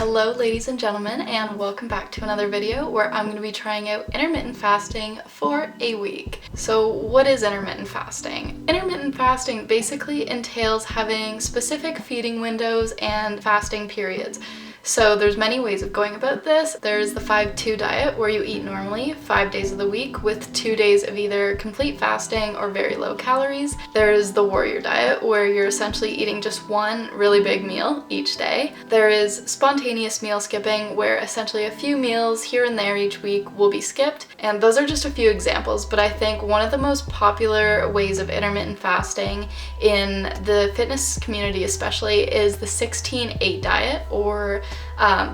Hello ladies and gentlemen, and welcome back to another video where I'm going to be trying out intermittent fasting for a week. So what is intermittent fasting? Intermittent fasting basically entails having specific feeding windows and fasting periods. So there's many ways of going about this. There's the 5-2 diet where you eat normally 5 days of the week with 2 days of either complete fasting or very low calories. There's the warrior diet where you're essentially eating just one really big meal each day. There is spontaneous meal skipping where essentially a few meals here and there each week will be skipped. And those are just a few examples, but I think one of the most popular ways of intermittent fasting in the fitness community especially is the 16-8 diet, or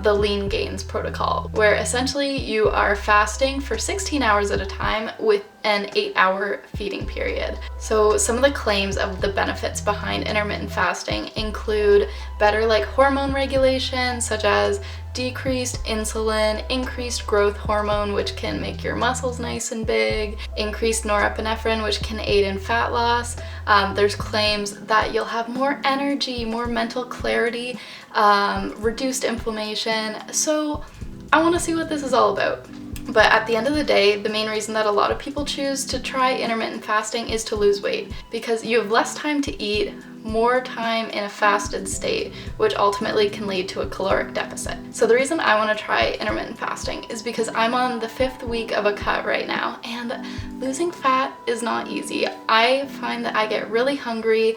the lean gains protocol, where essentially you are fasting for 16 hours at a time with an 8-hour feeding period. So some of the claims of the benefits behind intermittent fasting include better hormone regulation, such as decreased insulin, increased growth hormone, which can make your muscles nice and big, increased norepinephrine, which can aid in fat loss. There's claims that you'll have more energy, more mental clarity, reduced inflammation. So I want to see what this is all about. But at the end of the day, the main reason that a lot of people choose to try intermittent fasting is to lose weight, because you have less time to eat, more time in a fasted state, which ultimately can lead to a caloric deficit. So the reason I want to try intermittent fasting is because I'm on the 5th week of a cut right now, and losing fat is not easy. I find that I get really hungry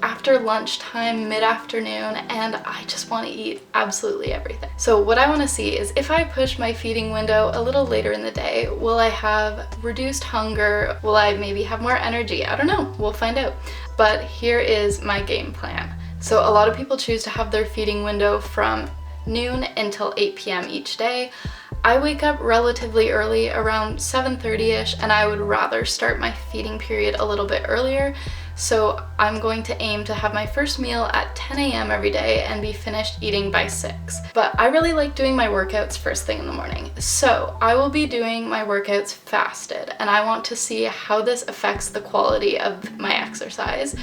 after lunchtime, mid-afternoon, and I just want to eat absolutely everything. So what I want to see is if I push my feeding window a little later in the day, will I have reduced hunger? Will I maybe have more energy? I don't know. We'll find out. But here is my game plan. So a lot of people choose to have their feeding window from noon until 8 p.m. each day. I wake up relatively early, around 7:30ish, and I would rather start my feeding period a little bit earlier. So I'm going to aim to have my first meal at 10 a.m. every day and be finished eating by 6. But I really like doing my workouts first thing in the morning. So I will be doing my workouts fasted, and I want to see how this affects the quality of my exercise.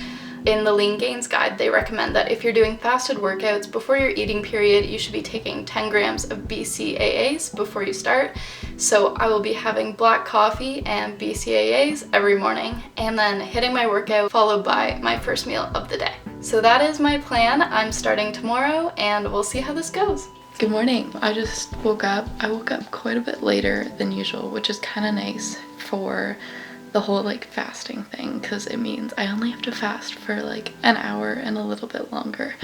In the Lean Gains guide, they recommend that if you're doing fasted workouts before your eating period, you should be taking 10 grams of BCAAs before you start. So I will be having black coffee and BCAAs every morning, and then hitting my workout followed by my first meal of the day. So that is my plan. I'm starting tomorrow, and we'll see how this goes. Good morning. I just woke up. I woke up quite a bit later than usual, which is kind of nice for the whole fasting thing, because it means I only have to fast for an hour and a little bit longer.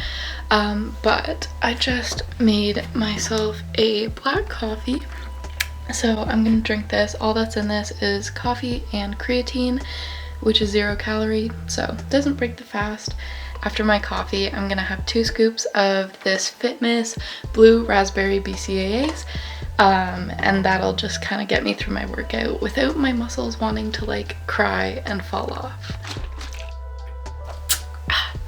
But I just made myself a black coffee, so I'm gonna drink this. All that's in this is coffee and creatine, which is 0 calorie, so it doesn't break the fast. After my coffee, I'm gonna have 2 scoops of this Fitness blue raspberry BCAAs. And that'll just kind of get me through my workout without my muscles wanting to cry and fall off.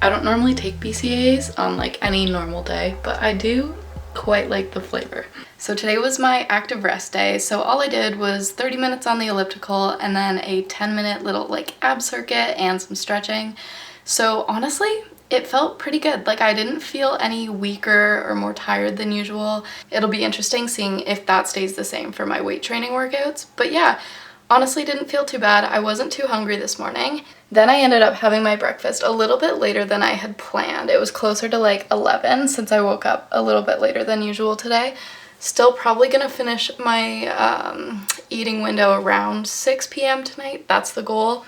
I don't normally take BCAAs on any normal day, but I do quite like the flavor. So today was my active rest day, so all I did was 30 minutes on the elliptical and then a 10-minute little ab circuit and some stretching. So honestly, it felt pretty good. I didn't feel any weaker or more tired than usual. It'll be interesting seeing if that stays the same for my weight training workouts. But yeah, honestly didn't feel too bad. I wasn't too hungry this morning. Then I ended up having my breakfast a little bit later than I had planned. It was closer to 11 since I woke up a little bit later than usual today. Still probably gonna finish my eating window around 6 p.m. tonight. That's the goal.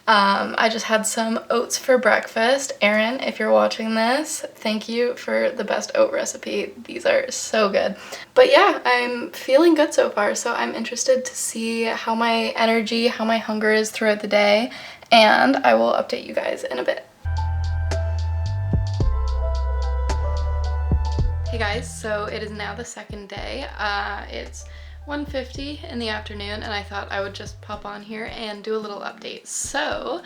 I just had some oats for breakfast. Erin, if you're watching this, thank you for the best oat recipe. These are so good. But yeah, I'm feeling good so far, so I'm interested to see how my energy, how my hunger is throughout the day, and I will update you guys in a bit. Hey guys, so it is now the second day. It's 1:50 in the afternoon, and I thought I would just pop on here and do a little update. So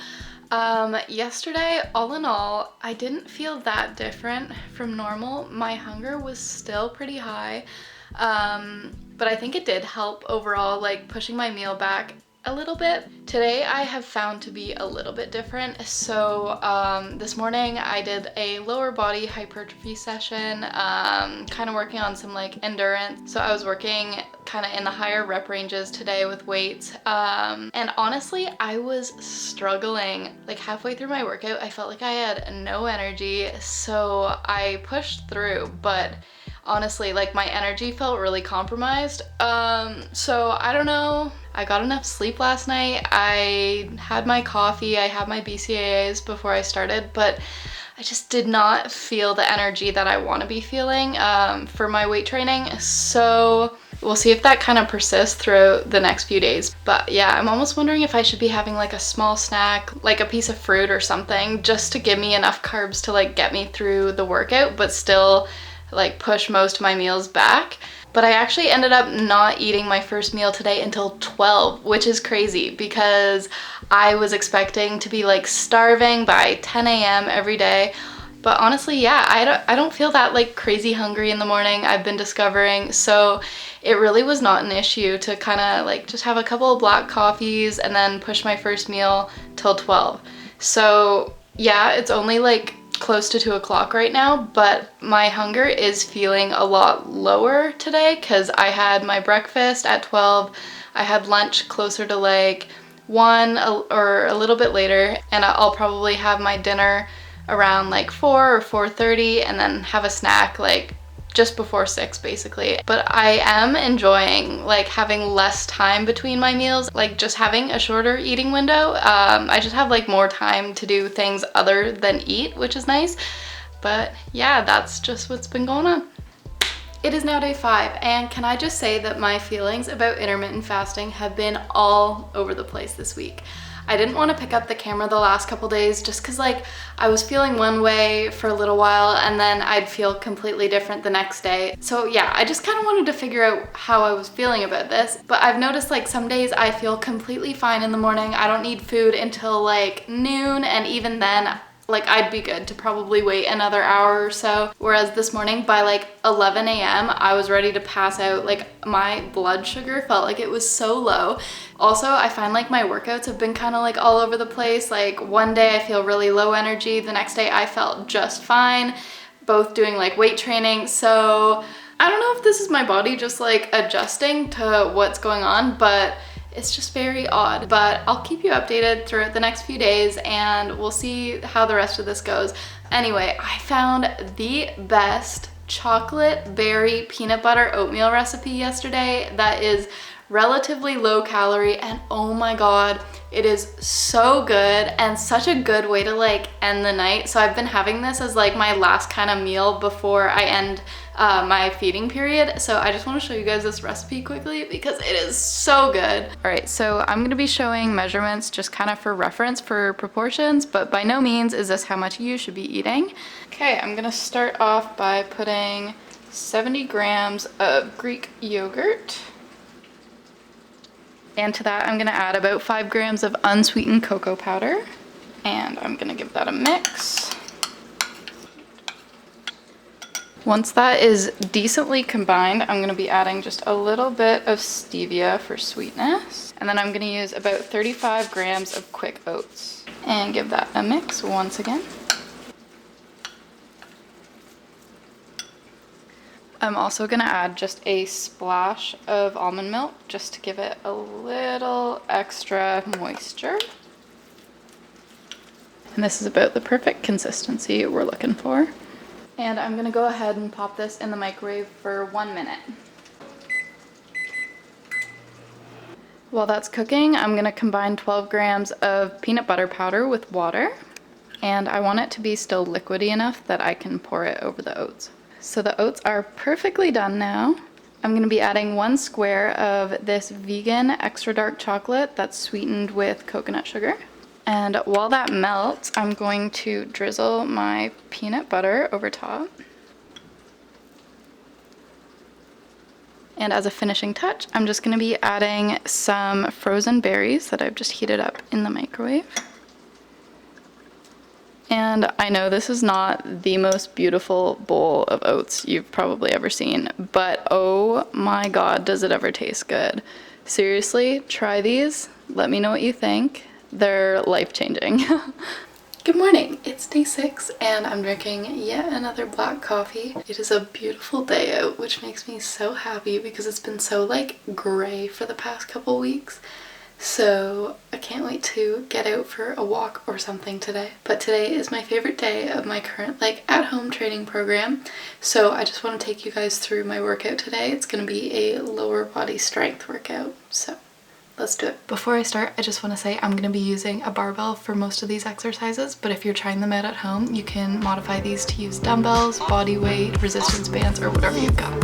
yesterday, all in all, I didn't feel that different from normal. My hunger was still pretty high, but I think it did help overall, pushing my meal back a little bit. Today I have found to be a little bit different. So this morning I did a lower body hypertrophy session, kind of working on some like endurance. So I was working kind of in the higher rep ranges today with weights. And honestly, I was struggling. Like halfway through my workout, I felt like I had no energy. So I pushed through, but honestly, like my energy felt really compromised. So I don't know. I got enough sleep last night. I had my coffee, I had my BCAAs before I started, but I just did not feel the energy that I want to be feeling for my weight training. So we'll see if that kind of persists throughout the next few days. But yeah, I'm almost wondering if I should be having like a small snack, like a piece of fruit or something, just to give me enough carbs to like get me through the workout, but still like push most of my meals back. But I actually ended up not eating my first meal today until 12, which is crazy because I was expecting to be like starving by 10 a.m. every day. But honestly, yeah, I don't feel that like crazy hungry in the morning, I've been discovering. So it really was not an issue to kind of like just have a couple of black coffees and then push my first meal till 12. So yeah, it's only like close to 2 o'clock right now, but my hunger is feeling a lot lower today because I had my breakfast at 12, I had lunch closer to like 1 or a little bit later, and I'll probably have my dinner around like 4 or 4:30 and then have a snack like just before 6 basically. But I am enjoying like having less time between my meals, like just having a shorter eating window. I just have like more time to do things other than eat, which is nice. But yeah, that's just what's been going on. It is now day 5, and can I just say that my feelings about intermittent fasting have been all over the place this week. I didn't want to pick up the camera the last couple days just because like I was feeling one way for a little while and then I'd feel completely different the next day. So yeah, I just kind of wanted to figure out how I was feeling about this. But I've noticed like some days I feel completely fine in the morning. I don't need food until like noon, and even then like I'd be good to probably wait another hour or so. Whereas this morning by like 11 a.m. I was ready to pass out. Like my blood sugar felt like it was so low. Also, I find like my workouts have been kind of like all over the place. Like one day I feel really low energy, the next day I felt just fine, both doing like weight training. So I don't know if this is my body just like adjusting to what's going on, but it's just very odd. But I'll keep you updated throughout the next few days and we'll see how the rest of this goes. Anyway, I found the best chocolate berry peanut butter oatmeal recipe yesterday that is relatively low calorie, and oh my god, it is so good and such a good way to like end the night. So I've been having this as like my last kind of meal before I end my feeding period. So I just want to show you guys this recipe quickly because it is so good. All right, so I'm going to be showing measurements just kind of for reference for proportions, but by no means is this how much you should be eating. Okay, I'm going to start off by putting 70 grams of Greek yogurt. And to that, I'm gonna add about 5 grams of unsweetened cocoa powder. And I'm gonna give that a mix. Once that is decently combined, I'm gonna be adding just a little bit of stevia for sweetness. And then I'm gonna use about 35 grams of quick oats. And give that a mix once again. I'm also gonna add just a splash of almond milk just to give it a little extra moisture. And this is about the perfect consistency we're looking for. And I'm gonna go ahead and pop this in the microwave for 1 minute. While that's cooking, I'm gonna combine 12 grams of peanut butter powder with water. And I want it to be still liquidy enough that I can pour it over the oats. So the oats are perfectly done now. I'm gonna be adding 1 square of this vegan extra dark chocolate that's sweetened with coconut sugar. And while that melts, I'm going to drizzle my peanut butter over top. And as a finishing touch, I'm just gonna be adding some frozen berries that I've just heated up in the microwave. And I know this is not the most beautiful bowl of oats you've probably ever seen, but oh my god, does it ever taste good. Seriously, try these. Let me know what you think. They're life-changing. Good morning, it's day 6 and I'm drinking yet another black coffee. It is a beautiful day out, which makes me so happy because it's been so like gray for the past couple weeks. So I can't wait to get out for a walk or something today. But today is my favorite day of my current like at-home training program. So I just want to take you guys through my workout today. It's going to be a lower body strength workout. So let's do it. Before I start, I just want to say I'm going to be using a barbell for most of these exercises, but if you're trying them out at home, you can modify these to use dumbbells, body weight, resistance bands, or whatever you've got.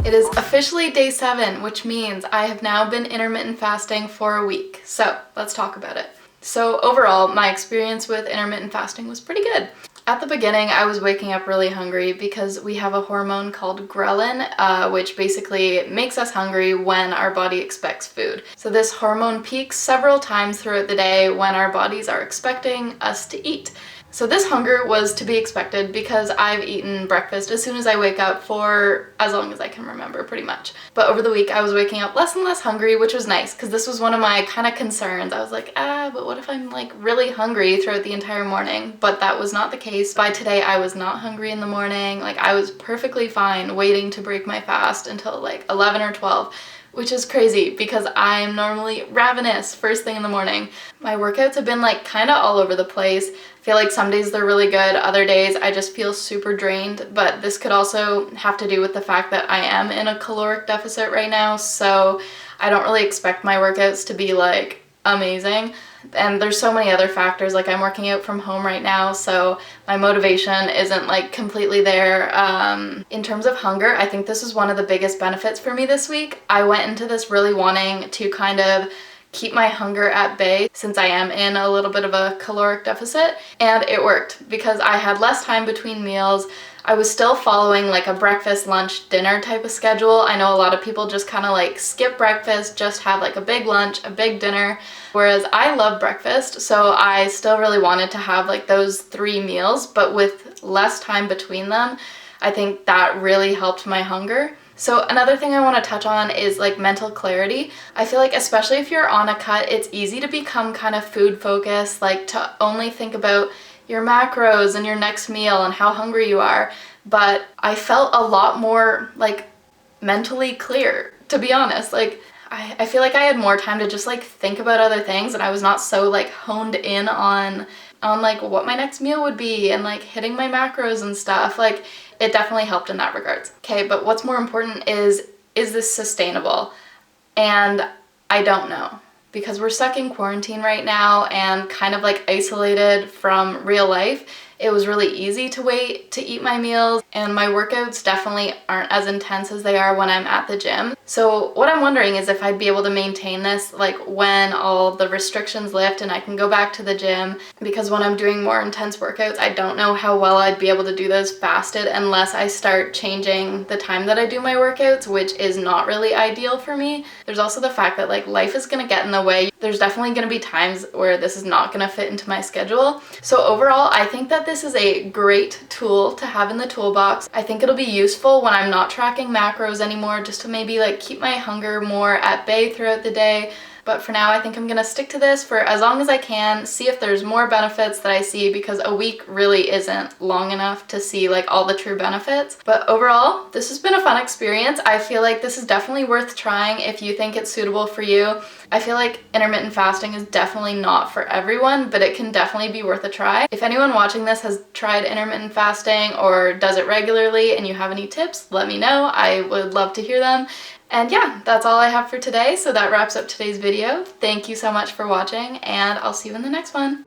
It is officially day 7, which means I have now been intermittent fasting for a week. So let's talk about it. So overall, my experience with intermittent fasting was pretty good. At the beginning, I was waking up really hungry because we have a hormone called ghrelin, which basically makes us hungry when our body expects food. So this hormone peaks several times throughout the day when our bodies are expecting us to eat. So this hunger was to be expected because I've eaten breakfast as soon as I wake up for as long as I can remember, pretty much. But over the week I was waking up less and less hungry, which was nice because this was one of my kind of concerns. I was like, but what if I'm like really hungry throughout the entire morning? But that was not the case. By today I was not hungry in the morning. Like I was perfectly fine waiting to break my fast until like 11 or 12. Which is crazy because I'm normally ravenous first thing in the morning. My workouts have been like kind of all over the place. I feel like some days they're really good, other days I just feel super drained, but this could also have to do with the fact that I am in a caloric deficit right now, so I don't really expect my workouts to be like amazing. And there's so many other factors, like I'm working out from home right now, so my motivation isn't like completely there. In terms of hunger, I think this is one of the biggest benefits for me this week. I went into this really wanting to kind of keep my hunger at bay since I am in a little bit of a caloric deficit, and it worked because I had less time between meals. I was still following like a breakfast, lunch, dinner type of schedule. I know a lot of people just kind of like skip breakfast, just have like a big lunch, a big dinner, whereas I love breakfast, so I still really wanted to have like those 3 meals, but with less time between them. I think that really helped my hunger. So another thing I want to touch on is like mental clarity. I feel like especially if you're on a cut, it's easy to become kind of food focused, like to only think about your macros and your next meal and how hungry you are. But I felt a lot more like mentally clear, to be honest. Like I feel like I had more time to just like think about other things, and I was not so like honed in on like what my next meal would be and like hitting my macros and stuff. Like it definitely helped in that regards. Okay, but what's more important is this sustainable? And I don't know, because we're stuck in quarantine right now and kind of like isolated from real life. It was really easy to wait to eat my meals, and my workouts definitely aren't as intense as they are when I'm at the gym. So what I'm wondering is if I'd be able to maintain this like when all the restrictions lift and I can go back to the gym, because when I'm doing more intense workouts, I don't know how well I'd be able to do those fasted unless I start changing the time that I do my workouts, which is not really ideal for me. There's also the fact that like life is gonna get in the way. There's definitely gonna be times where this is not gonna fit into my schedule. So overall, I think that this is a great tool to have in the toolbox. I think it'll be useful when I'm not tracking macros anymore, just to maybe like keep my hunger more at bay throughout the day. But for now, I think I'm gonna stick to this for as long as I can, see if there's more benefits that I see, because a week really isn't long enough to see like all the true benefits. But overall, this has been a fun experience. I feel like this is definitely worth trying if you think it's suitable for you. I feel like intermittent fasting is definitely not for everyone, but it can definitely be worth a try. If anyone watching this has tried intermittent fasting or does it regularly and you have any tips, let me know. I would love to hear them. And yeah, that's all I have for today, so that wraps up today's video. Thank you so much for watching, and I'll see you in the next one.